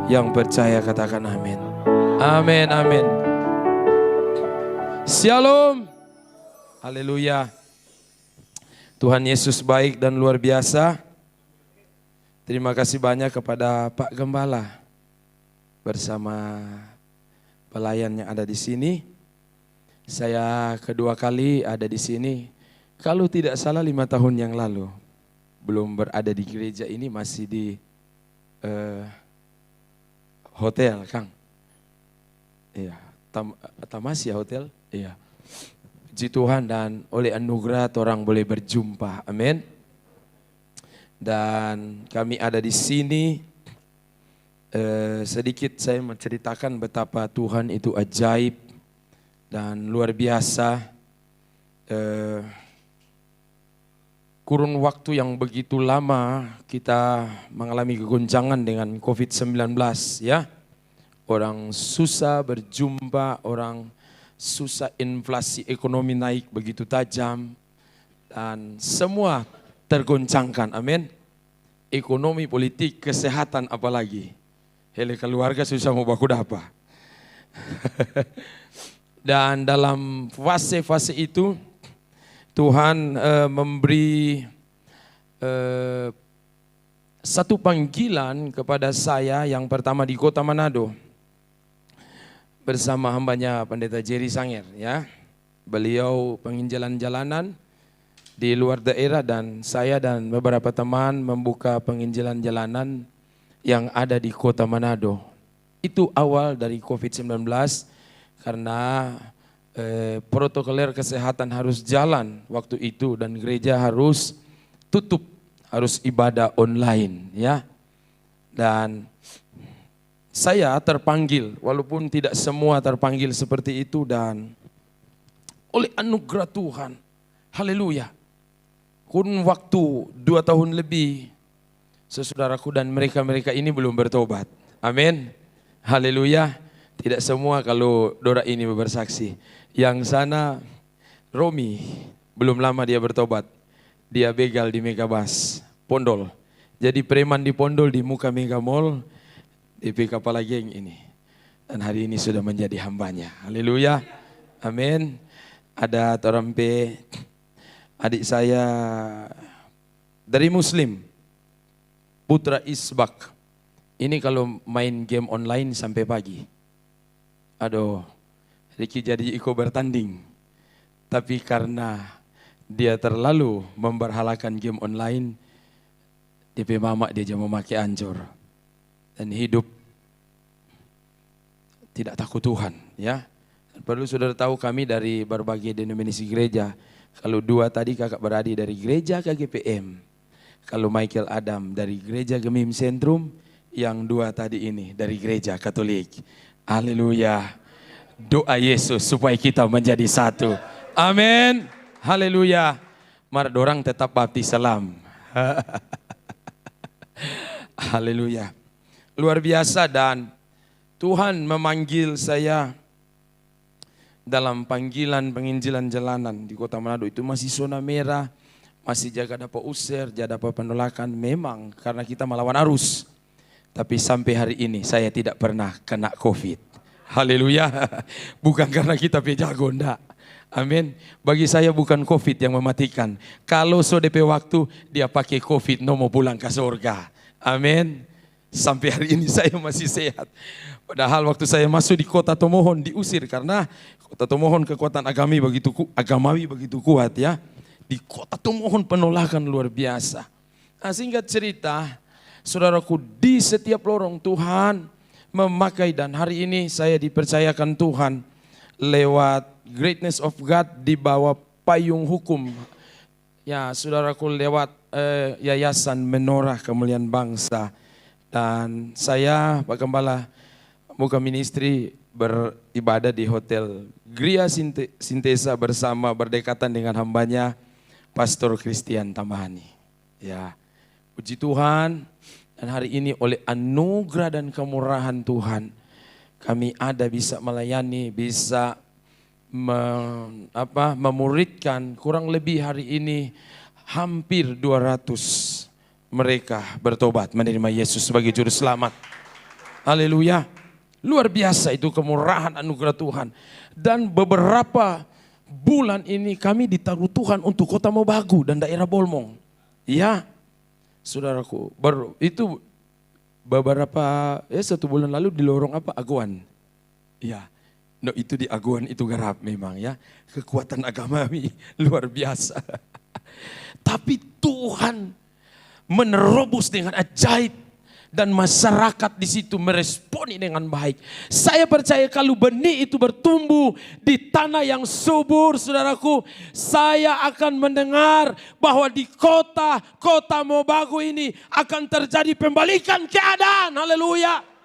Yang percaya katakan amin. Amin, amin. Shalom. Haleluya. Tuhan Yesus baik dan luar biasa. Terima kasih banyak kepada Pak Gembala bersama pelayan yang ada di sini. Saya kedua kali ada di sini. Kalau tidak salah 5 tahun yang lalu. Belum berada di gereja ini, masih di hotel, Kang. Iya, Tamasya Hotel. Iya. Puji Tuhan, dan oleh anugerah orang boleh berjumpa. Amin. Dan kami ada di sini. Sedikit saya menceritakan betapa Tuhan itu ajaib dan luar biasa. Kurun waktu yang begitu lama kita mengalami kegoncangan dengan COVID-19 ya. Orang susah berjumpa, orang susah, inflasi ekonomi naik begitu tajam. Dan semua tergoncangkan, amin. Ekonomi, politik, kesehatan apalagi. Hele keluarga susah mau baku apa. Dan dalam fase-fase itu Tuhan memberi satu panggilan kepada saya yang pertama di Kota Manado bersama hambanya Pendeta Jerry Sanger ya. Beliau penginjilan-jalanan di luar daerah dan saya dan beberapa teman membuka penginjilan jalanan yang ada di Kota Manado. Itu awal dari COVID-19 karena protokoler kesehatan harus jalan waktu itu dan gereja harus tutup, harus ibadah online ya. Dan saya terpanggil, walaupun tidak semua terpanggil seperti itu, dan oleh anugerah Tuhan, haleluya, kurun waktu 2 tahun lebih, saudaraku dan mereka-mereka ini belum bertobat. Amin. Haleluya. Tidak semua kalau Dora ini bersaksi. Yang sana Romi belum lama dia bertobat. Dia begal di Megabus, Pondol. Jadi preman di Pondol di muka Mega Mall, DP Kepala Geng ini. Dan hari ini sudah menjadi hambanya. Haleluya. Amin. Ada Torampe, adik saya dari Muslim, Putra Isbak. Ini kalau main game online sampai pagi. Aduh, Ricky jadi ikut bertanding. Tapi karena dia terlalu memberhalakan game online, DP mama dia jangan memakai ancur. Dan hidup tidak takut Tuhan ya. Perlu saudara tahu kami dari berbagai denominasi gereja. Kalau 2 tadi kakak beradik dari gereja KGPM. Kalau Michael Adam dari gereja Gemim Sentrum. Yang 2 tadi ini dari gereja Katolik. Haleluya. Doa Yesus supaya kita menjadi satu. Amin. Haleluya. Mari dorang tetap baptis salam. Haleluya. Luar biasa, dan Tuhan memanggil saya dalam panggilan penginjilan jalanan di Kota Manado. Itu masih zona merah, masih jaga dapat usir, jaga dapat penolakan. Memang karena kita melawan arus. Tapi sampai hari ini saya tidak pernah kena COVID. Haleluya. Bukan karena kita jago, enggak. Amin. Bagi saya bukan COVID yang mematikan. Kalau so DP waktu dia pakai COVID, no mau pulang ke surga. Amin. Sampai hari ini saya masih sehat. Padahal waktu saya masuk di Kota Tomohon diusir karena Kota Tomohon kekuatan agamawi begitu kuat ya. Di Kota Tomohon penolakan luar biasa. Nah, singkat cerita, saudaraku, di setiap lorong Tuhan memakai, dan hari ini saya dipercayakan Tuhan lewat Greatness of God di bawah payung hukum. Ya, saudaraku, lewat Yayasan Menorah Kemuliaan Bangsa. Dan saya, Pak Gembala, buka ministry beribadah di Hotel Gria Sintesa bersama berdekatan dengan hambanya Pastor Christian Tamahani. Ya, puji Tuhan. Dan hari ini oleh anugerah dan kemurahan Tuhan, kami ada bisa melayani, bisa memuridkan kurang lebih hari ini hampir 200 mereka bertobat menerima Yesus sebagai juru selamat. Haleluya. Luar biasa itu kemurahan anugerah Tuhan. Dan beberapa bulan ini kami ditaruh Tuhan untuk Kota Mobagu dan daerah Bolmong. Ya, saudaraku, baru itu beberapa 1 bulan lalu di lorong apa? Aguan. Ya, no, itu di Aguan itu garap memang ya. Kekuatan agamawi luar biasa. Tapi Tuhan menerobos dengan ajaib. Dan masyarakat di situ meresponi dengan baik. Saya percaya kalau benih itu bertumbuh di tanah yang subur, saudaraku, saya akan mendengar bahwa di kota Mobagu ini akan terjadi pembalikan keadaan. Haleluya.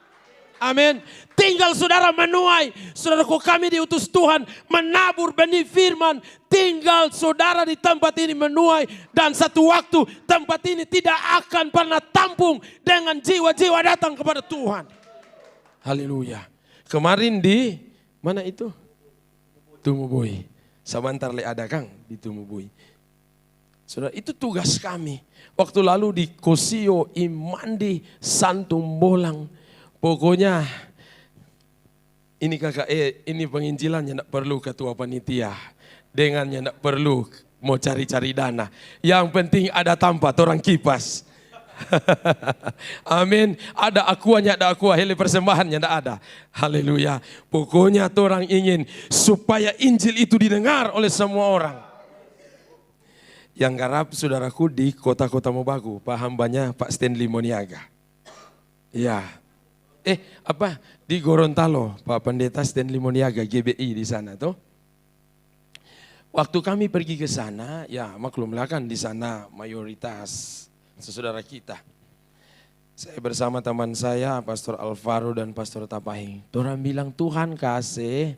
Amin. Tinggal saudara menuai. Saudaraku, kami diutus Tuhan menabur benih firman. Tinggal saudara di tempat ini menuai. Dan satu waktu tempat ini tidak akan pernah tampung dengan jiwa-jiwa datang kepada Tuhan. Haleluya. Kemarin di mana itu? Tumubui. Sebentar le ada Kang di Tumubui. Saudara, itu tugas kami. Waktu lalu di Kosio, Imandi, Santum Bolang. Pokoknya ini kakak ini penginjilannya tidak perlu ketua panitia. Dengannya tidak perlu mau cari-cari dana. Yang penting ada tempat orang kipas. Amin. Ada akuanya, ada aqua, hele persembahannya tidak ada. Haleluya. Pokoknya orang ingin supaya Injil itu didengar oleh semua orang. Yang garap saudaraku di kota-kota Mobagu, Pak hambanya Pak Stanley Moniaga. Ya. Di Gorontalo, Pak Pendeta Stanley Moniaga GBI di sana tuh. Waktu kami pergi ke sana, ya maklumlah kan di sana mayoritas saudara kita. Saya bersama teman saya, Pastor Alvaro dan Pastor Tapahi. Orang bilang Tuhan kasih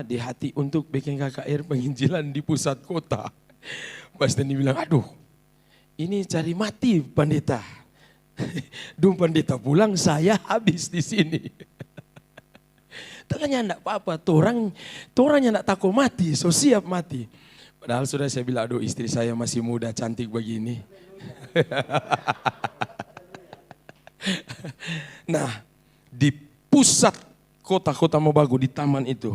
di hati untuk bikin KKR penginjilan di pusat kota. Pas Stanley bilang, aduh ini cari mati pendeta. Dung pendeta pulang saya habis di sini. Tengahnya enggak apa-apa, torangnya enggak takut mati, so siap mati. Padahal sudah saya bilang, aduh istri saya masih muda, cantik begini. Nah, di pusat kota-kota Mobagu di taman itu,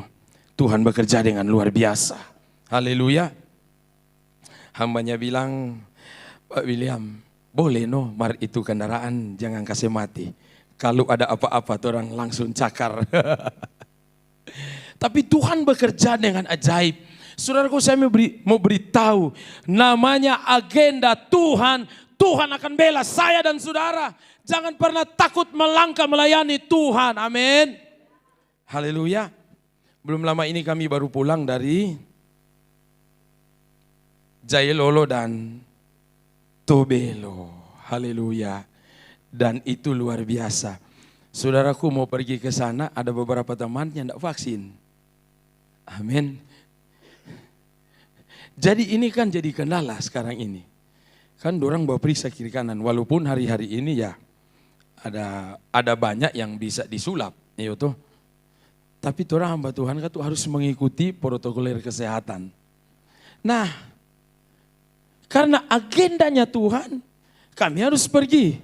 Tuhan bekerja dengan luar biasa. Haleluya. Hambanya bilang, Pak William, boleh no, mar itu kendaraan jangan kasih mati. Kalau ada apa-apa orang langsung cakar. Tapi Tuhan bekerja dengan ajaib. Saudaraku, saya mau beritahu, namanya agenda Tuhan. Tuhan akan bela saya dan saudara. Jangan pernah takut melangkah melayani Tuhan. Amin. Haleluya. Belum lama ini kami baru pulang dari Jailolo dan Tobelo, haleluya. Dan itu luar biasa. Saudaraku mau pergi ke sana, ada beberapa teman yang tidak vaksin. Amin. Jadi ini kan jadi kendala sekarang ini. Kan dorang bawa periksa kiri kanan, walaupun hari-hari ini ya ada banyak yang bisa disulap, itu. Tapi orang hamba Tuhan kan harus mengikuti protokol kesehatan. Nah, karena agendanya Tuhan, kami harus pergi.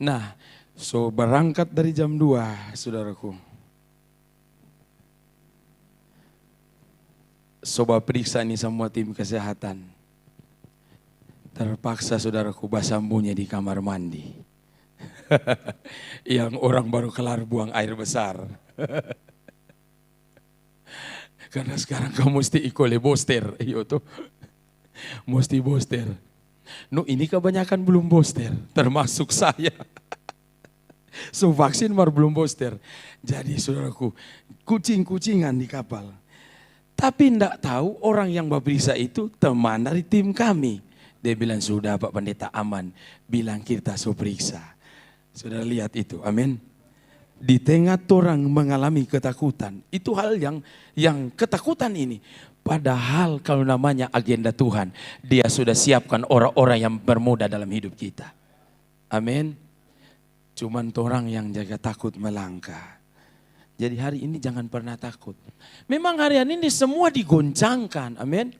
Nah, so berangkat dari jam 2, saudaraku. Coba periksa ini semua tim kesehatan. Terpaksa saudaraku bersambungnya di kamar mandi. Yang orang baru kelar buang air besar. Karena sekarang kamu mesti ikole booster, itu. Mesti booster. No, ini kebanyakan belum booster, termasuk saya. So vaksin baru belum booster. Jadi saudaraku, kucing-kucingan di kapal. Tapi enggak tahu orang yang berperiksa itu teman dari tim kami. Dia bilang, sudah Pak Pendeta aman. Bilang kita so periksa. Saudara lihat itu, amin. Di tengah orang mengalami ketakutan. Itu hal yang ketakutan ini. Padahal kalau namanya agenda Tuhan, Dia sudah siapkan orang-orang yang bermuda dalam hidup kita. Amin. Cuman orang yang jaga takut melangkah. Jadi hari ini jangan pernah takut. Memang harian ini semua digoncangkan, amin.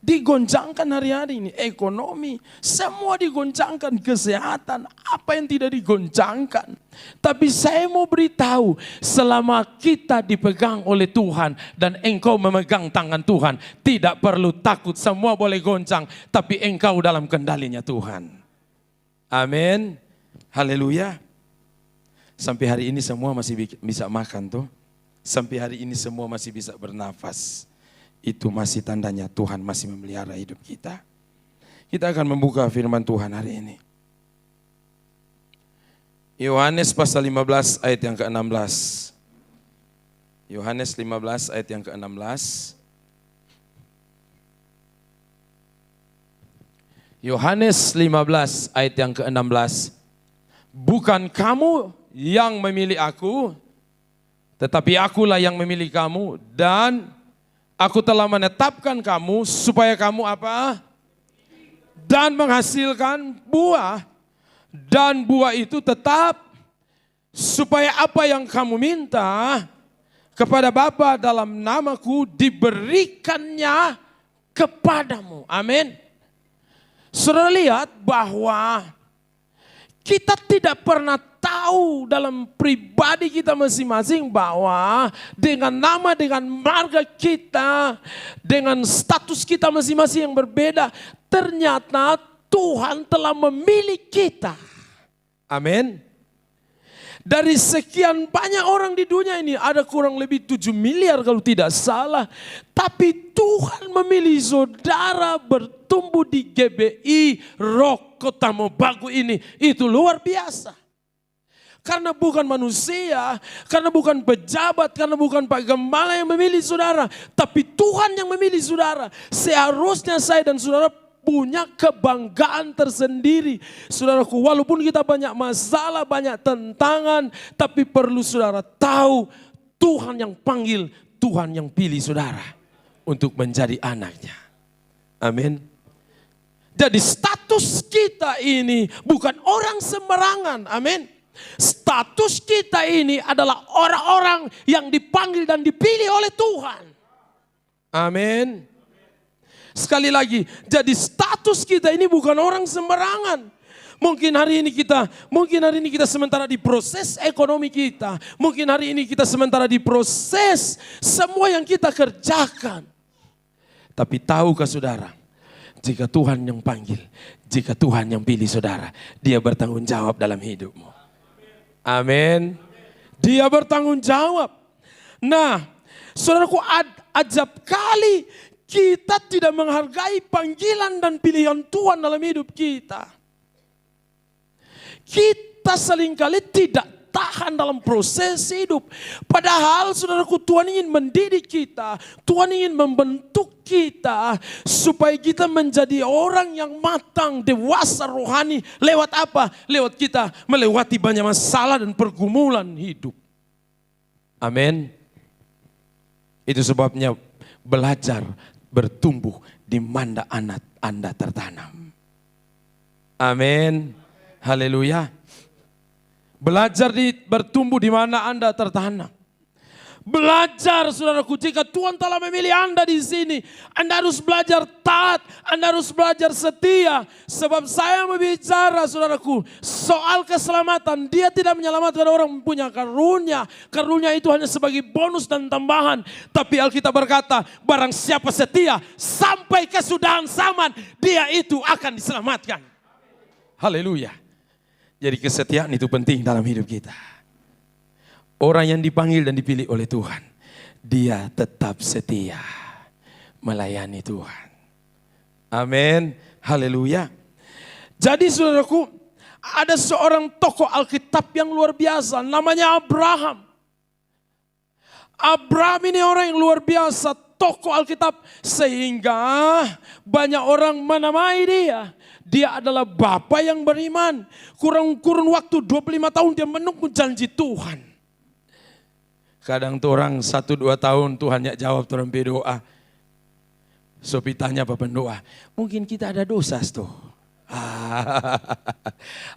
digoncangkan hari-hari ini. Ekonomi, semua digoncangkan. Kesehatan, apa yang tidak digoncangkan. Tapi saya mau beritahu, selama kita dipegang oleh Tuhan dan engkau memegang tangan Tuhan, tidak perlu takut, semua boleh goncang, tapi engkau dalam kendalinya Tuhan. Amin. Haleluya. Sampai hari ini semua masih bisa makan tuh. Sampai hari ini semua masih bisa bernafas. Itu masih tandanya Tuhan masih memelihara hidup kita. Kita akan membuka firman Tuhan hari ini. Yohanes pasal 15 ayat yang ke-16. Yohanes 15 ayat yang ke-16. Yohanes 15 ayat yang ke-16. Bukan kamu yang memilih aku, tetapi akulah yang memilih kamu, dan aku telah menetapkan kamu supaya kamu apa? Dan menghasilkan buah. Dan buah itu tetap, supaya apa yang kamu minta kepada Bapa dalam namaku diberikannya kepadamu. Amin. Saudara lihat bahwa kita tidak pernah tahu dalam pribadi kita masing-masing bahwa dengan nama, dengan marga kita, dengan status kita masing-masing yang berbeda, ternyata Tuhan telah memilih kita. Amin. Dari sekian banyak orang di dunia ini, ada kurang lebih 7 miliar kalau tidak salah. Tapi Tuhan memilih saudara bertumbuh di GBI Rock Kota Mobagu ini. Itu luar biasa. Karena bukan manusia, karena bukan pejabat, karena bukan Pak Gembala yang memilih saudara. Tapi Tuhan yang memilih saudara. Seharusnya saya dan saudara punya kebanggaan tersendiri. Saudaraku, walaupun kita banyak masalah, banyak tentangan, tapi perlu saudara tahu Tuhan yang panggil, Tuhan yang pilih saudara untuk menjadi anaknya. Amin. Jadi status kita ini bukan orang sembarangan. Amin. Status kita ini adalah orang-orang yang dipanggil dan dipilih oleh Tuhan. Amin. Sekali lagi, jadi status kita ini bukan orang sembarangan. Mungkin hari ini kita sementara diproses ekonomi kita. Mungkin hari ini kita sementara diproses semua yang kita kerjakan. Tapi tahukah saudara, jika Tuhan yang panggil, jika Tuhan yang pilih saudara, Dia bertanggung jawab dalam hidupmu. Amin. Dia bertanggung jawab. Nah, saudaraku, ajab kali kita tidak menghargai panggilan dan pilihan Tuhan dalam hidup kita. Kita seringkali tidak tahan dalam proses hidup. Padahal saudaraku, Tuhan ingin mendidik kita. Tuhan ingin membentuk kita supaya kita menjadi orang yang matang, dewasa rohani. Lewat apa? Lewat kita melewati banyak masalah dan pergumulan hidup. Amin. Itu sebabnya belajar bertumbuh di mana Anda tertanam. Amin. Haleluya. Belajar bertumbuh di mana Anda tertanam. Belajar, saudaraku, jika Tuhan telah memilih Anda di sini, Anda harus belajar taat, Anda harus belajar setia. Sebab saya berbicara, saudaraku, soal keselamatan. Dia tidak menyelamatkan orang punya karunia. Karunia itu hanya sebagai bonus dan tambahan. Tapi Alkitab berkata, barang siapa setia sampai kesudahan zaman, dia itu akan diselamatkan. Haleluya. Jadi kesetiaan itu penting dalam hidup kita. Orang yang dipanggil dan dipilih oleh Tuhan, dia tetap setia melayani Tuhan. Amin. Haleluya. Jadi saudaraku, ada seorang tokoh Alkitab yang luar biasa, namanya Abraham. Abraham ini orang yang luar biasa, tokoh Alkitab, sehingga banyak orang menamai dia. Dia adalah bapa yang beriman. Kurun waktu 25 tahun dia menunggu janji Tuhan. Kadang tuh orang 1-2 tahun Tuhan ya jawab orang berdoa. Sopi tanya apa pendoa? Mungkin kita ada dosa tuh.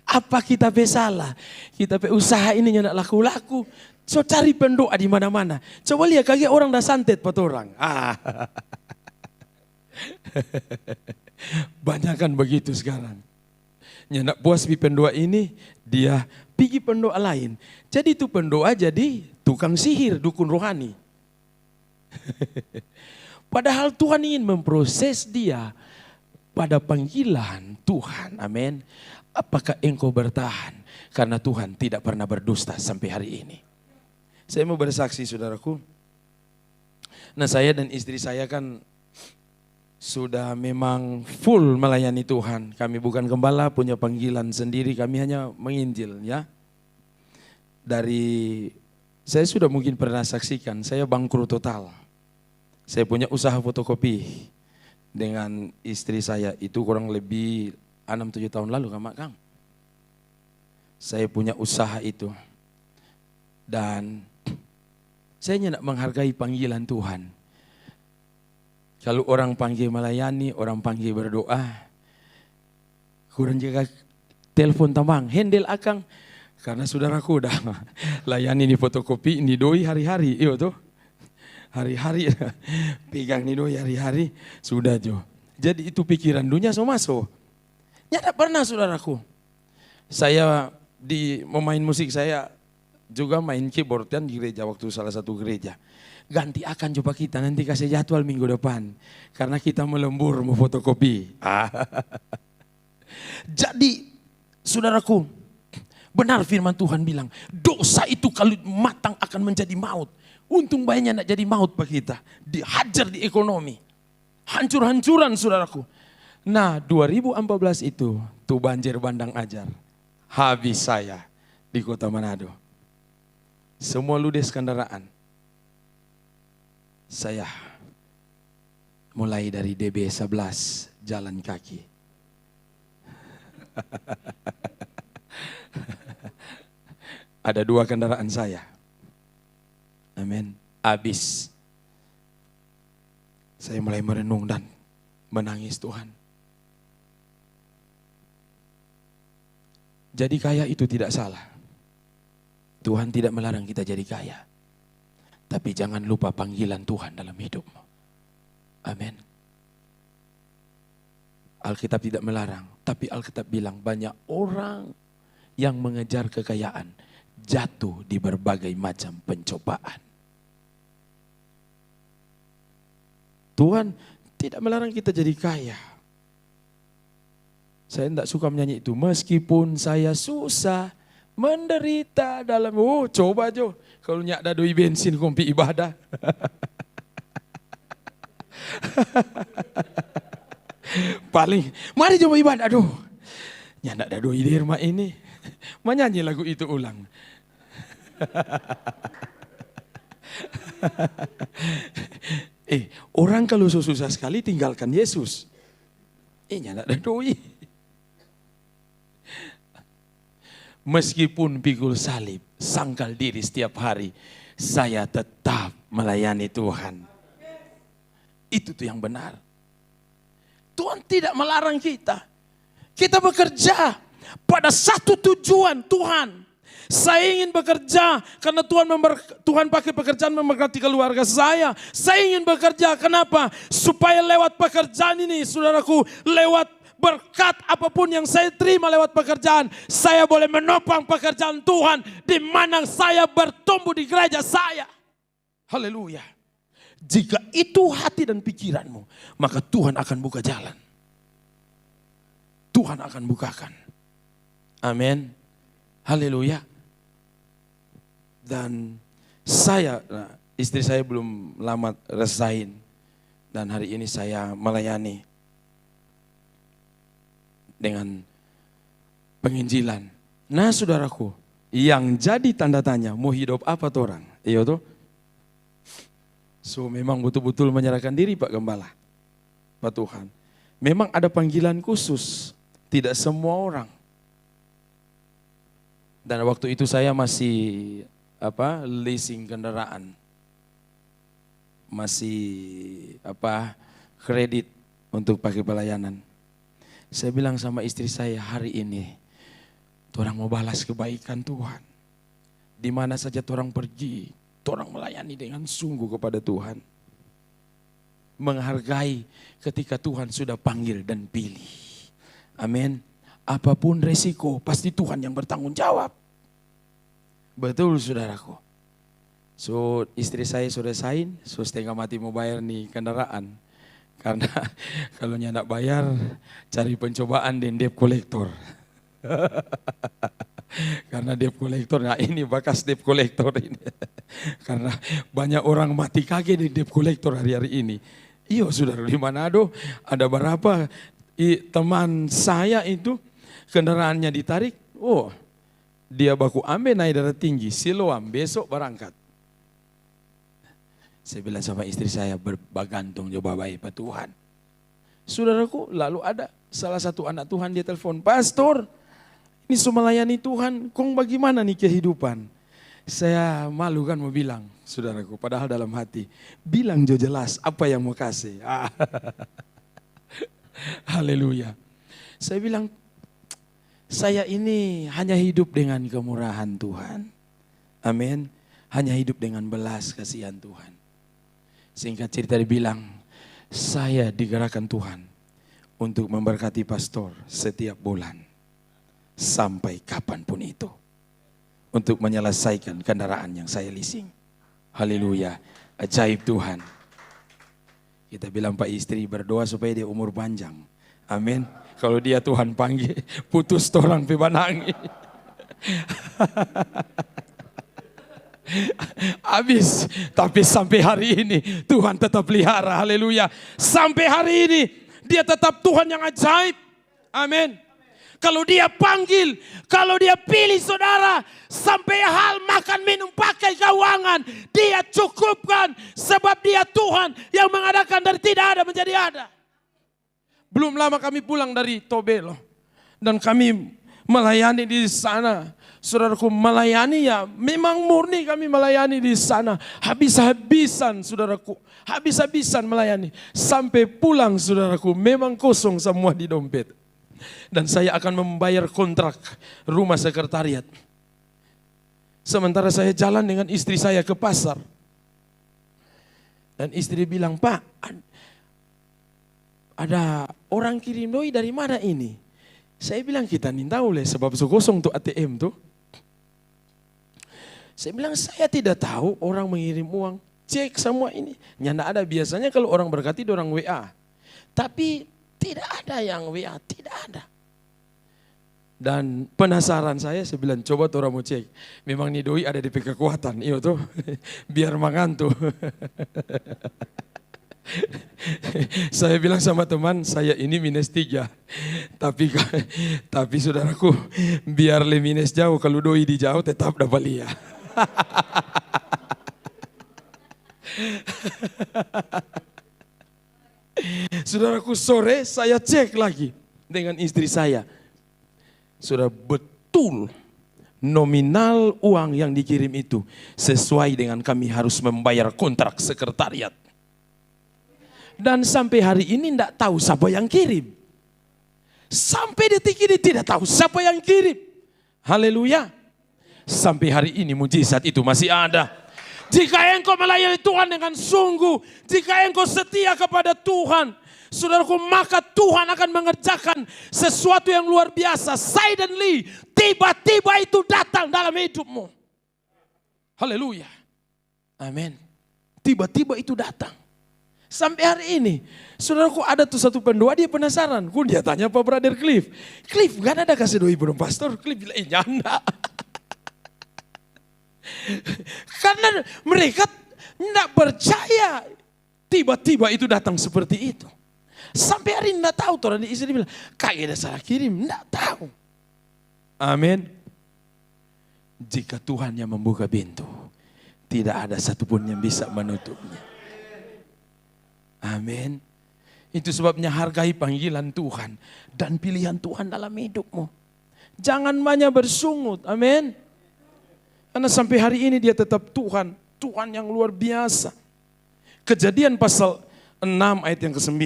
Apa kita salah? Kita usaha ini nak laku-laku. So cari pendoa di mana-mana. Coba lihat kaget orang dah santet pat orang. Banyak kan begitu sekarang. Nyendak puas di pendoa ini, dia pergi pendoa lain. Jadi itu pendoa jadi tukang sihir, dukun rohani. Padahal Tuhan ingin memproses dia pada panggilan Tuhan. Amin. Apakah engkau bertahan? Karena Tuhan tidak pernah berdusta sampai hari ini. Saya mau bersaksi saudaraku. Nah saya dan istri saya kan sudah memang full melayani Tuhan. Kami bukan gembala, punya panggilan sendiri. Kami hanya menginjil ya. Saya sudah mungkin pernah saksikan, saya bangkrut total. Saya punya usaha fotokopi dengan istri saya itu kurang lebih 6-7 tahun lalu Kang. Saya punya usaha itu. Dan saya tidak menghargai panggilan Tuhan. Kalau orang panggil melayani, orang panggil berdoa. Kurang jaga telepon tamang, handle akang. Karena saudaraku udah layani di fotokopi, ini doi hari-hari. Iyo tuh. Hari-hari pegang nih doi hari-hari. Sudah jo. Jadi itu pikiran dunia so masuk. Tidak pernah saudaraku. Saya mau main musik saya juga main keyboard kan di gereja waktu salah satu gereja. Ganti akan coba kita nanti kasih jadwal minggu depan. Karena kita melembur mau fotokopi. Jadi saudaraku, benar firman Tuhan bilang, dosa itu kalau matang akan menjadi maut. Untung banyak tidak jadi maut bagi kita. Dihajar di ekonomi. Hancur-hancuran saudaraku. Nah 2014 itu, tuh banjir bandang ajar. Habis saya di kota Manado. Semua ludes kendaraan. Saya mulai dari DB 11 jalan kaki. Ada 2 kendaraan saya. Amin. Habis. Saya mulai merenung dan menangis Tuhan. Jadi kaya itu tidak salah. Tuhan tidak melarang kita jadi kaya. Tapi jangan lupa panggilan Tuhan dalam hidupmu. Amin. Alkitab tidak melarang. Tapi Alkitab bilang banyak orang yang mengejar kekayaan. Jatuh di berbagai macam pencobaan. Tuhan tidak melarang kita jadi kaya. Saya tidak suka menyanyi itu. Meskipun saya susah, menderita dalam, coba Jo. Kalau nyak ada doi bensin kompi ibadah. Paling, mari coba ibadah. Aduh, nyak ada doi di rumah ini. Menyanyi lagu itu ulang. Orang kalau susah sekali tinggalkan Yesus. Nyak ada doi. Meskipun pikul salib, sangkal diri setiap hari, saya tetap melayani Tuhan. Itu tuh yang benar. Tuhan tidak melarang kita. Kita bekerja pada satu tujuan Tuhan. Saya ingin bekerja karena Tuhan pakai pekerjaan memberkati keluarga saya. Saya ingin bekerja, kenapa? Supaya lewat pekerjaan ini, saudaraku, lewat berkat apapun yang saya terima lewat pekerjaan, saya boleh menopang pekerjaan Tuhan di mana saya bertumbuh di gereja saya. Haleluya. Jika itu hati dan pikiranmu, maka Tuhan akan buka jalan. Tuhan akan bukakan. Amin. Haleluya. Dan istri saya belum lama resign. Dan hari ini saya melayani dengan penginjilan. Nah saudaraku, yang jadi tanda tanya, mau hidup apa tuh orang? Iya tuh. So memang betul-betul menyerahkan diri Pak Gembala. Pak Tuhan. Memang ada panggilan khusus. Tidak semua orang. Dan waktu itu saya masih leasing kendaraan. Masih kredit untuk pakai pelayanan. Saya bilang sama istri saya, hari ini orang mau balas kebaikan Tuhan. Di mana saja orang pergi, orang melayani dengan sungguh kepada Tuhan. menghargai ketika Tuhan sudah panggil dan pilih. Amin. Apapun resiko, pasti Tuhan yang bertanggung jawab. Betul saudaraku. So istri saya sudah sign, so setengah mati mau bayar nih kendaraan. Karena kalau nggak bayar, cari pencobaan dan debt collector. Karena debt collector, nah ini bakas debt collector ini. Karena banyak orang mati kaget di debt collector hari-hari ini. Iya saudara, di Manado ada berapa teman saya itu kendaraannya ditarik, oh dia baku ambil naik darah tinggi, Siloam besok berangkat. Saya bilang sama istri saya, bergantung coba baik Pak Tuhan. Saudaraku, lalu ada salah satu anak Tuhan dia telepon, Pastor, ini semua melayani Tuhan, kong bagaimana nih kehidupan? Saya malu kan mau bilang, saudaraku, padahal dalam hati, bilang jo jelas apa yang mau kasih. Haleluya. Saya bilang, saya ini hanya hidup dengan kemurahan Tuhan. Amin. Hanya hidup dengan belas kasihan Tuhan. Singkat cerita dibilang, saya digerakkan Tuhan untuk memberkati pastor setiap bulan. Sampai kapanpun itu. Untuk menyelesaikan kendaraan yang saya leasing. Haleluya. Ajaib Tuhan. Kita bilang Pak istri berdoa supaya dia umur panjang. Amin. Kalau dia Tuhan panggil, putus orang pebanangi. Habis, tapi sampai hari ini Tuhan tetap pelihara, haleluya. Sampai hari ini dia tetap Tuhan yang ajaib, amin. Kalau dia panggil, kalau dia pilih saudara, sampai hal makan minum pakai keuangan, dia cukupkan sebab dia Tuhan yang mengadakan dari tidak ada menjadi ada. Belum lama kami pulang dari Tobelo dan kami melayani di sana. Saudaraku, melayani ya memang murni kami melayani di sana. Habis-habisan saudaraku, habis-habisan melayani. Sampai pulang saudaraku memang kosong semua di dompet. Dan saya akan membayar kontrak rumah sekretariat. Sementara saya jalan dengan istri saya ke pasar. Dan istri bilang, Pak, ada orang kirim doi dari mana ini? Saya bilang kita tidak tahu sebab kosong tuh ATM tuh. Saya bilang saya tidak tahu orang mengirim uang. Cek semua ini. Nyanda ada biasanya kalau orang berkati orang WA. Tapi tidak ada yang WA, tidak ada. Dan penasaran saya bilang coba tuh orang mau cek. Memang nih doi ada di kekuatan. Iya tuh. Biar mengantuk. Saya bilang sama teman, saya ini -3. Tapi saudaraku, biar le minus jauh, kalau doi di jauh tetap dapat lihat. Saudaraku, sore saya cek lagi dengan istri saya. Sudah betul nominal uang yang dikirim itu sesuai dengan kami harus membayar kontrak sekretariat. Dan sampai hari ini tidak tahu siapa yang kirim. Sampai detik ini tidak tahu siapa yang kirim. Haleluya. Sampai hari ini mujizat itu masih ada. Jika engkau melayani Tuhan dengan sungguh, jika engkau setia kepada Tuhan, saudaraku, maka Tuhan akan mengerjakan sesuatu yang luar biasa. Suddenly, tiba-tiba itu datang dalam hidupmu. Haleluya. Amin. Tiba-tiba itu datang. Sampai hari ini, saudaraku, ada tuh satu pendoa, dia penasaran. Dia tanya Pak Brother Cliff, Cliff gak ada kasih doi belum pastor? Cliff bilang, nyanda. Karena mereka tidak percaya tiba-tiba itu datang seperti itu. Sampai hari ini tidak tahu. Orang di istri bilang, kayaknya ada salah kirim. Tidak tahu. Amin. Jika Tuhan yang membuka pintu, tidak ada satupun yang bisa menutupnya. Amin. Itu sebabnya hargai panggilan Tuhan dan pilihan Tuhan dalam hidupmu. Jangan banyak bersungut. Amin. Karena sampai hari ini dia tetap Tuhan. Tuhan yang luar biasa. Kejadian pasal 6 ayat yang ke-9.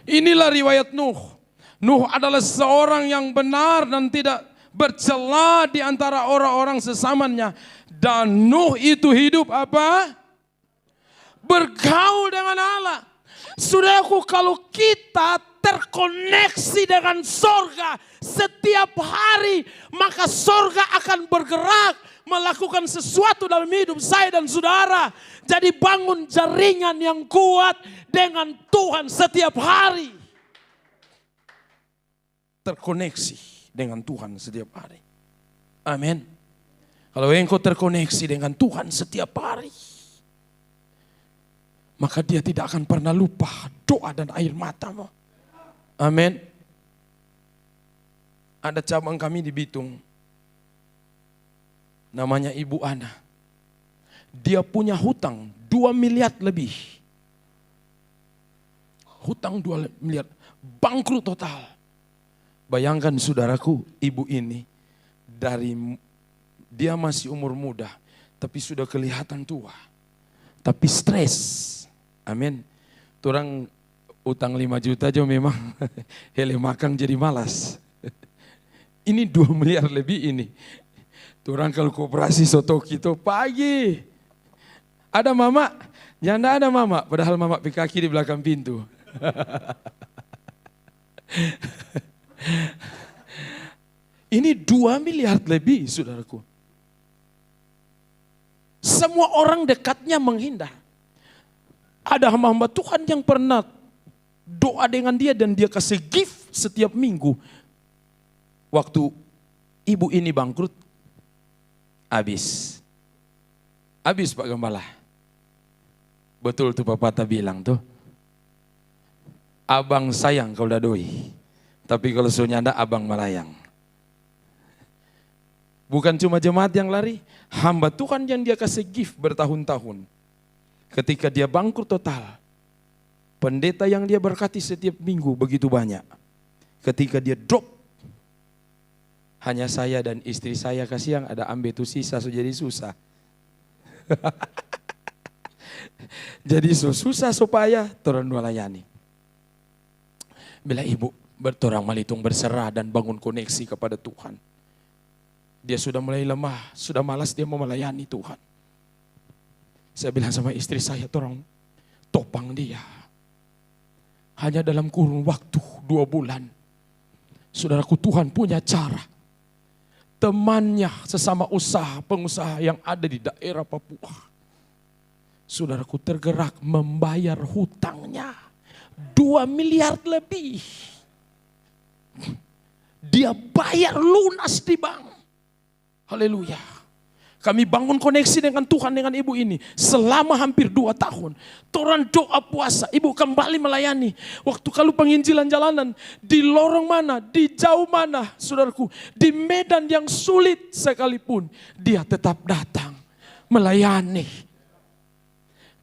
Inilah riwayat Nuh. Nuh adalah seorang yang benar dan tidak bercela di antara orang-orang sesamanya. Dan Nuh itu hidup apa? Bergaul dengan Allah. Saudaraku, kalau kita terkoneksi dengan sorga setiap hari, maka sorga akan bergerak melakukan sesuatu dalam hidup saya dan saudara. Jadi bangun jaringan yang kuat dengan Tuhan setiap hari. Terkoneksi dengan Tuhan setiap hari. Amin. Kalau engkau terkoneksi dengan Tuhan setiap hari, maka dia tidak akan pernah lupa doa dan air matamu. Amin. Ada cabang kami di Bitung, namanya Ibu Ana. Dia punya hutang 2 miliar lebih. Hutang 2 miliar, bangkrut total. Bayangkan saudaraku, ibu ini dari dia masih umur muda, tapi sudah kelihatan tua. Tapi stres. Amin. Orang utang 5 juta aja memang hele makan jadi malas. Ini 2 miliar lebih ini. Orang kalau koperasi soto kita pagi. Ada mama, janda ada mama. Padahal mama kaki di belakang pintu. Ini 2 miliar lebih saudaraku. Semua orang dekatnya menghindar. Ada hamba-hamba Tuhan yang pernah doa dengan dia dan dia kasih gift setiap minggu. Waktu ibu ini bangkrut, habis Pak Gembala. Betul tuh pepatah bilang tuh, abang sayang kalau udah doi, tapi kalau sunyanda abang melayang. Bukan cuma jemaat yang lari, hamba Tuhan yang dia kasih gift bertahun-tahun. Ketika dia bangkrut total, pendeta yang dia berkati setiap minggu begitu banyak. Ketika dia drop, hanya saya dan istri saya kasih yang ada ambil itu sisa, so jadi susah. Jadi susah supaya torang melayani. Bila ibu bertorang malitung berserah dan bangun koneksi kepada Tuhan, dia sudah mulai lemah, sudah malas dia mau melayani Tuhan. Saya bilang sama istri saya, torang topang dia. Hanya dalam kurun waktu 2 bulan. Saudaraku, Tuhan punya cara. Temannya sesama pengusaha yang ada di daerah Papua. Saudaraku tergerak membayar hutangnya 2 miliar lebih. Dia bayar lunas di bank. Haleluya. Kami bangun koneksi dengan Tuhan dengan ibu ini selama hampir 2 tahun. Torang doa puasa, ibu kembali melayani. Waktu kalau penginjilan jalanan, di lorong mana, di jauh mana, saudaraku, di medan yang sulit sekalipun, dia tetap datang melayani.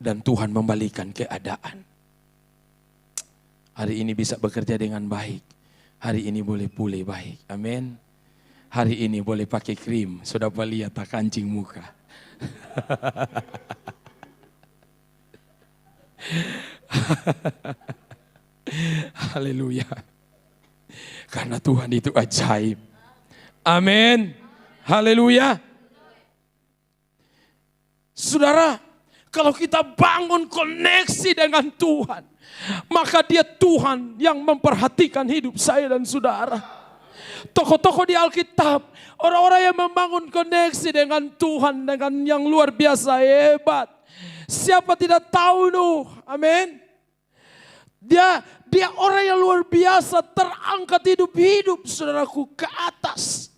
Dan Tuhan membalikan keadaan. Hari ini bisa bekerja dengan baik. Hari ini boleh pulih baik. Amin. Hari ini boleh pakai krim, sudah lihat tak kancing muka. Haleluya. Karena Tuhan itu ajaib. Amin. Haleluya. Saudara, kalau kita bangun koneksi dengan Tuhan, maka dia Tuhan yang memperhatikan hidup saya dan saudara. Tokoh-tokoh di Alkitab, orang-orang yang membangun koneksi dengan Tuhan dengan yang luar biasa hebat. Siapa tidak tahu Nuh? Amin. Dia orang yang luar biasa, terangkat hidup-hidup saudaraku ke atas.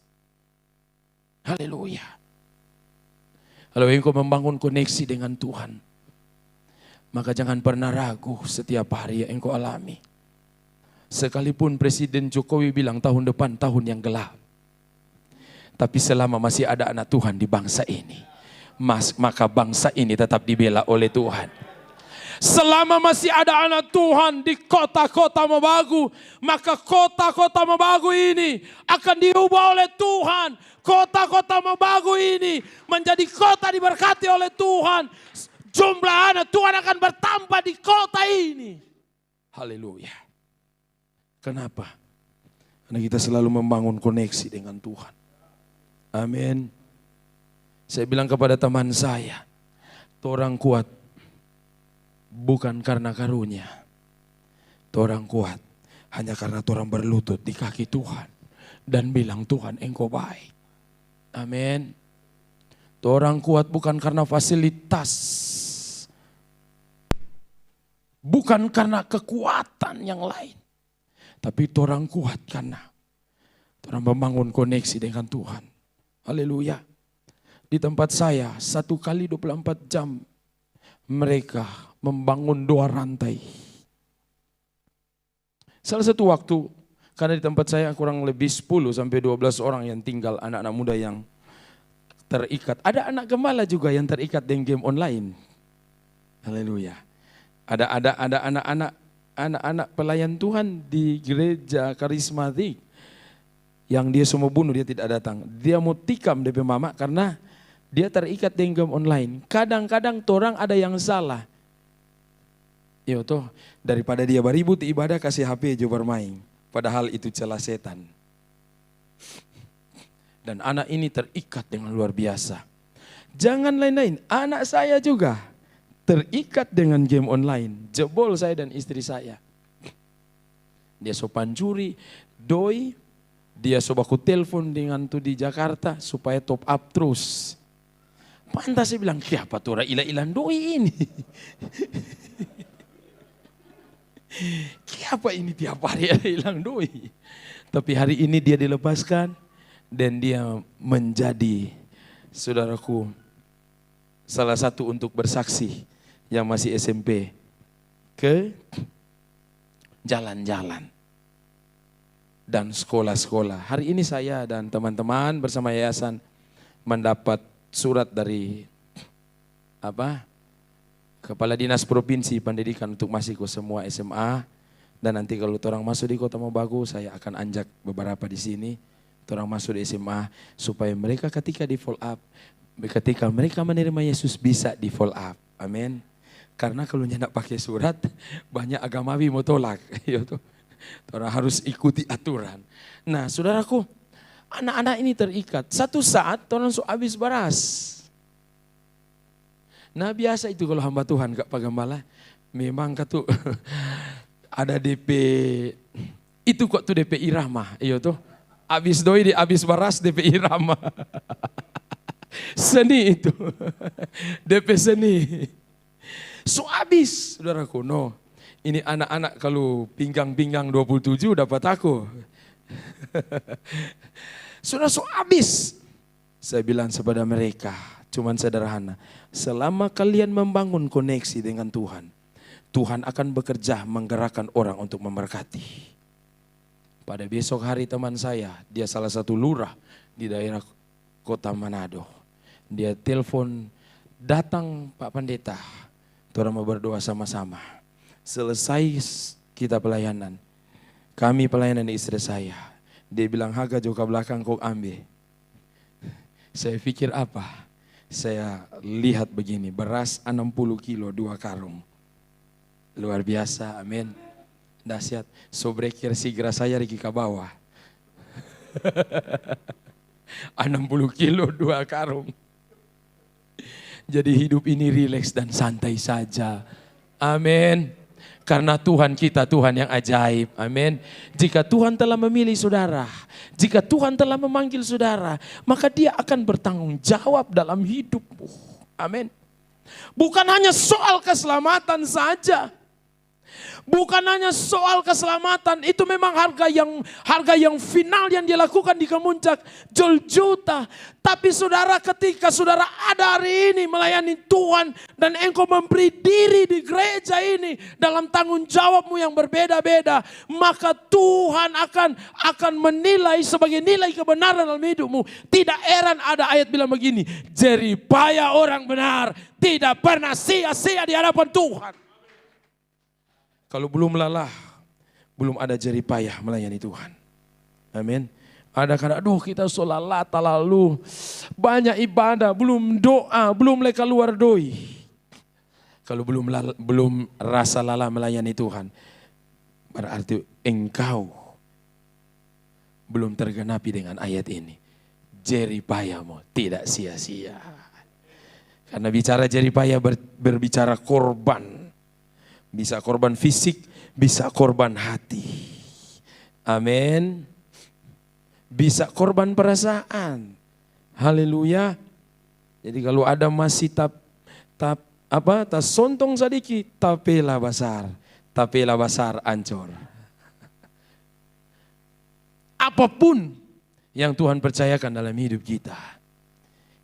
Haleluya. Kalau engkau membangun koneksi dengan Tuhan, maka jangan pernah ragu setiap hari yang engkau alami. Sekalipun Presiden Jokowi bilang tahun depan tahun yang gelap. Tapi selama masih ada anak Tuhan di bangsa ini, maka bangsa ini tetap dibela oleh Tuhan. Selama masih ada anak Tuhan di kota-kota Mabagu, maka kota-kota Mabagu ini akan diubah oleh Tuhan. Kota-kota Mabagu ini menjadi kota diberkati oleh Tuhan. Jumlah anak Tuhan akan bertambah di kota ini. Haleluya. Kenapa? Karena kita selalu membangun koneksi dengan Tuhan. Amin. Saya bilang kepada teman saya, torang kuat bukan karena karunia. Torang kuat hanya karena torang berlutut di kaki Tuhan dan bilang, Tuhan engkau baik. Amin. Torang kuat bukan karena fasilitas, bukan karena kekuatan yang lain. Tapi torang kuat karena torang membangun koneksi dengan Tuhan. Haleluya. Di tempat saya 1 kali 24 jam mereka membangun 2 rantai. Salah satu waktu, karena di tempat saya kurang lebih 10 sampai 12 orang yang tinggal, anak-anak muda yang terikat. Ada anak gembala juga yang terikat dengan game online. Haleluya. Ada anak-anak pelayan Tuhan di gereja karismatik yang dia semua bunuh, dia tidak datang. Dia mau tikam DP mama karena dia terikat dengan game online. Kadang-kadang torang ada yang salah. Ya toh, daripada dia beribut ibadah kasih HP aja bermain. Padahal itu celah setan. Dan anak ini terikat dengan luar biasa. Jangan lain-lain, anak saya juga terikat dengan game online. Jebol saya dan istri saya. Dia sopan curi, doi, dia sobaku telepon dengan tuh di Jakarta supaya top up terus. Pantas saya bilang, siapa tuh orang ilah-ilan doi ini? Siapa ini tiap hari ada hilang doi? Tapi hari ini dia dilepaskan dan dia menjadi, saudaraku, salah satu untuk bersaksi yang masih SMP ke jalan-jalan dan sekolah-sekolah. Hari ini saya dan teman-teman bersama yayasan mendapat surat dari Kepala Dinas Provinsi Pendidikan untuk masih ke semua SMA. Dan nanti kalau orang masuk di Kota Mobagu, saya akan anjak beberapa di sini. Orang masuk di SMA supaya mereka ketika di follow up, ketika mereka menerima Yesus bisa di follow up. Amin. Karena kalau nyak pakai surat, banyak agamawi mau tolak. Orang harus ikuti aturan. Nah, saudaraku, anak-anak ini terikat. Satu saat orang habis beras. Nah biasa itu kalau hamba Tuhan Kak Pak Gembala, memang katu ada DP, itu kok tuh DP irama, iya tuh. Abis doi di abis beras DP irama. Seni itu, DP seni. So abis, saudaraku, no. Ini anak-anak kalau pinggang-pinggang 27 dapat aku. Sudah so abis. Saya bilang kepada mereka, cuman sederhana. Selama kalian membangun koneksi dengan Tuhan, Tuhan akan bekerja menggerakkan orang untuk memberkati. Pada besok hari teman saya, dia salah satu lurah di daerah Kota Manado. Dia telepon, datang Pak Pendeta, orang mau berdoa sama-sama. Selesai kita pelayanan, kami pelayanan istri saya. Dia bilang, Haga joka belakang kau ambil. Saya pikir apa? Saya lihat begini, beras 60 kilo 2 karung. Luar biasa, amin. Dahsyat, sobrekir sigra saya di ke bawah. 60 kilo 2 karung. Jadi hidup ini rileks dan santai saja. Amin. Karena Tuhan kita Tuhan yang ajaib. Amin. Jika Tuhan telah memilih saudara, jika Tuhan telah memanggil saudara, maka dia akan bertanggung jawab dalam hidupmu. Amin. Bukan hanya soal keselamatan saja. Bukan hanya soal keselamatan, itu memang harga yang final yang dia lakukan di Kemuncak juta. Tapi saudara, ketika saudara ada hari ini melayani Tuhan dan engkau memberi diri di gereja ini dalam tanggung jawabmu yang berbeda-beda, maka Tuhan akan menilai sebagai nilai kebenaran dalam hidupmu. Tidak heran ada ayat bilang begini, jeripaya orang benar tidak pernah sia-sia di hadapan Tuhan. Kalau belum lelah, belum ada jeripayah melayani Tuhan. Amin. Ada kadang, aduh kita sholat lalu banyak ibadah, belum doa, belum leka luar doi. Kalau belum rasa lelah melayani Tuhan, berarti engkau belum tergenapi dengan ayat ini. jeripayamu tidak sia-sia. Karena bicara jeripaya berbicara korban. Bisa korban fisik, bisa korban hati. Amin. Bisa korban perasaan. Haleluya. Jadi kalau ada masih tak sontong sedikit, tapela basar ancur. Apapun yang Tuhan percayakan dalam hidup kita,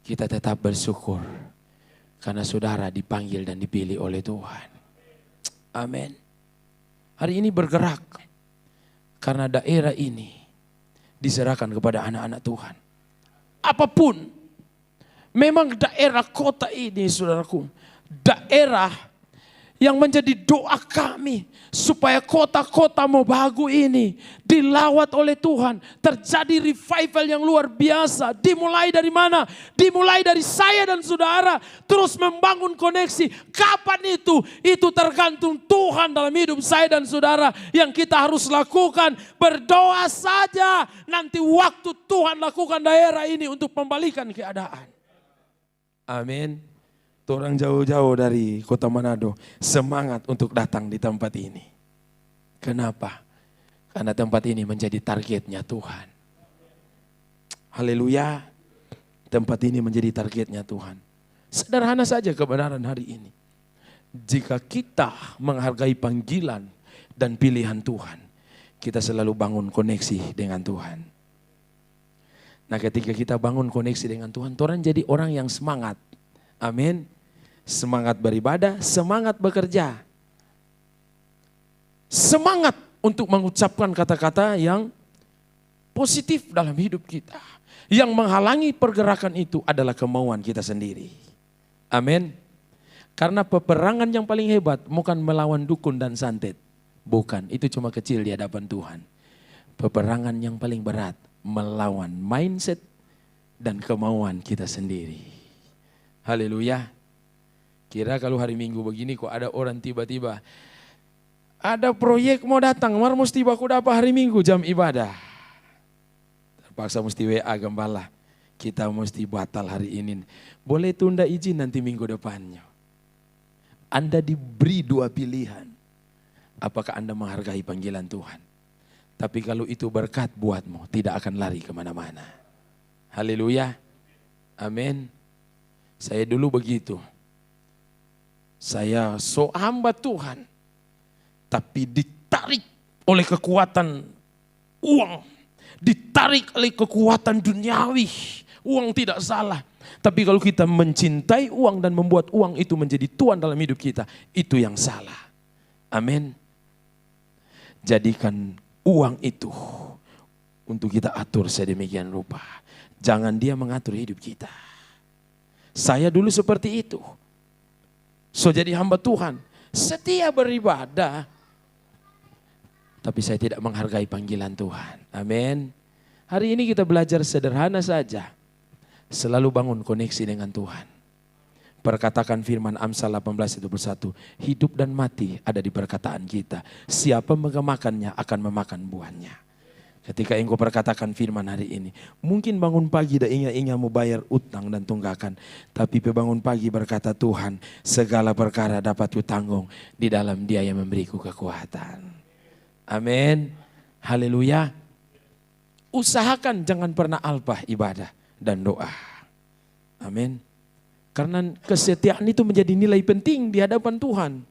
kita tetap bersyukur. Karena saudara dipanggil dan dipilih oleh Tuhan. Amin. Hari ini bergerak. Karena daerah ini diserahkan kepada anak-anak Tuhan. Apapun. Memang daerah kota ini, saudaraku. Daerah yang menjadi doa kami. Supaya kota-kota Mobagu ini dilawat oleh Tuhan. Terjadi revival yang luar biasa. Dimulai dari mana? Dimulai dari saya dan saudara. Terus membangun koneksi. Kapan itu? Itu tergantung Tuhan dalam hidup saya dan saudara. Yang kita harus lakukan. Berdoa saja. Nanti waktu Tuhan lakukan daerah ini untuk membalikan keadaan. Amin. Orang jauh-jauh dari kota Manado semangat untuk datang di tempat ini. Kenapa? Karena tempat ini menjadi targetnya Tuhan. Haleluya. Tempat ini menjadi targetnya Tuhan. Sederhana saja kebenaran hari ini. Jika kita menghargai panggilan dan pilihan Tuhan, kita selalu bangun koneksi dengan Tuhan. Nah, ketika kita bangun koneksi dengan Tuhan, Tuhan jadi orang yang semangat. Amin. Semangat beribadah, semangat bekerja. Semangat untuk mengucapkan kata-kata yang positif dalam hidup kita. Yang menghalangi pergerakan itu adalah kemauan kita sendiri. Amin. Karena peperangan yang paling hebat bukan melawan dukun dan santet. Bukan, itu cuma kecil di hadapan Tuhan. Peperangan yang paling berat melawan mindset dan kemauan kita sendiri. Haleluya. Kira kalau hari Minggu begini kok ada orang tiba-tiba ada proyek mau datang, mar mesti baku dapat hari Minggu jam ibadah. Terpaksa mesti WA gembala. Kita mesti batal hari ini. Boleh tunda izin nanti minggu depannya. Anda diberi dua pilihan. Apakah Anda menghargai panggilan Tuhan? Tapi kalau itu berkat buatmu, tidak akan lari kemana-mana. Haleluya. Amin. Saya dulu begitu. Saya hamba Tuhan. Tapi ditarik oleh kekuatan uang. Ditarik oleh kekuatan duniawi. Uang tidak salah. Tapi kalau kita mencintai uang dan membuat uang itu menjadi tuan dalam hidup kita. Itu yang salah. Amin. Jadikan uang itu untuk kita atur sedemikian rupa. Jangan dia mengatur hidup kita. Saya dulu seperti itu. So jadi hamba Tuhan, setia beribadah. Tapi saya tidak menghargai panggilan Tuhan. Amin. Hari ini kita belajar sederhana saja. Selalu bangun koneksi dengan Tuhan. Perkatakan firman Amsal 18:21. Hidup dan mati ada di perkataan kita. Siapa mengemakannya akan memakan buahnya. Ketika engkau perkatakan firman hari ini. Mungkin bangun pagi dah ingat-ingat mau bayar utang dan tunggakan. Tapi bangun pagi berkata Tuhan. Segala perkara dapat ku tanggung. Di dalam Dia yang memberiku kekuatan. Amin. Haleluya. Usahakan jangan pernah alpah ibadah dan doa. Amin. Karena kesetiaan itu menjadi nilai penting di hadapan Tuhan.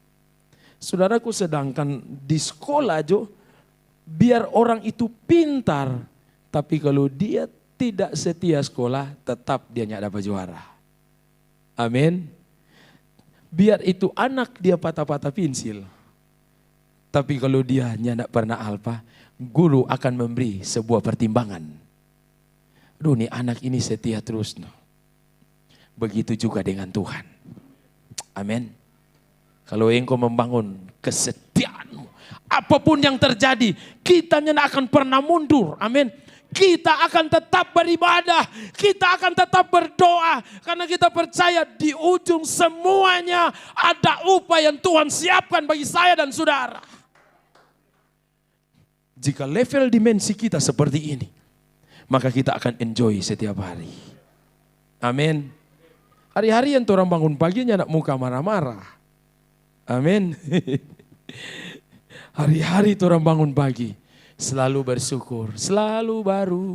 Saudaraku, sedangkan di sekolah Jo. Biar orang itu pintar, tapi kalau dia tidak setia sekolah, tetap dia tidak dapat juara. Amin. Biar itu anak dia patah-patah pensil, tapi kalau dia tidak pernah alfa, guru akan memberi sebuah pertimbangan. Aduh, nih anak ini setia terus. No. Begitu juga dengan Tuhan. Amin. Kalau engkau membangun kesetiaanmu, apapun yang terjadi, kita tidak akan pernah mundur. Amin. Kita akan tetap beribadah. Kita akan tetap berdoa. Karena kita percaya di ujung semuanya ada upah yang Tuhan siapkan bagi saya dan saudara. Jika level dimensi kita seperti ini, maka kita akan enjoy setiap hari. Amin. Hari-hari yang orang bangun paginya nak muka marah-marah. Amin. Hari-hari orang bangun pagi selalu bersyukur, selalu baru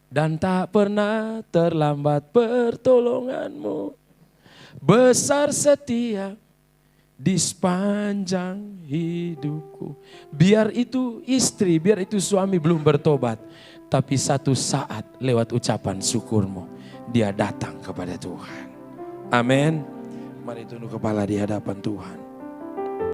dan tak pernah terlambat pertolonganmu. Besar setia di sepanjang hidupku. Biar itu istri, biar itu suami belum bertobat, tapi satu saat lewat ucapan syukurmu, dia datang kepada Tuhan. Amin. Mari tunduk kepala di hadapan Tuhan.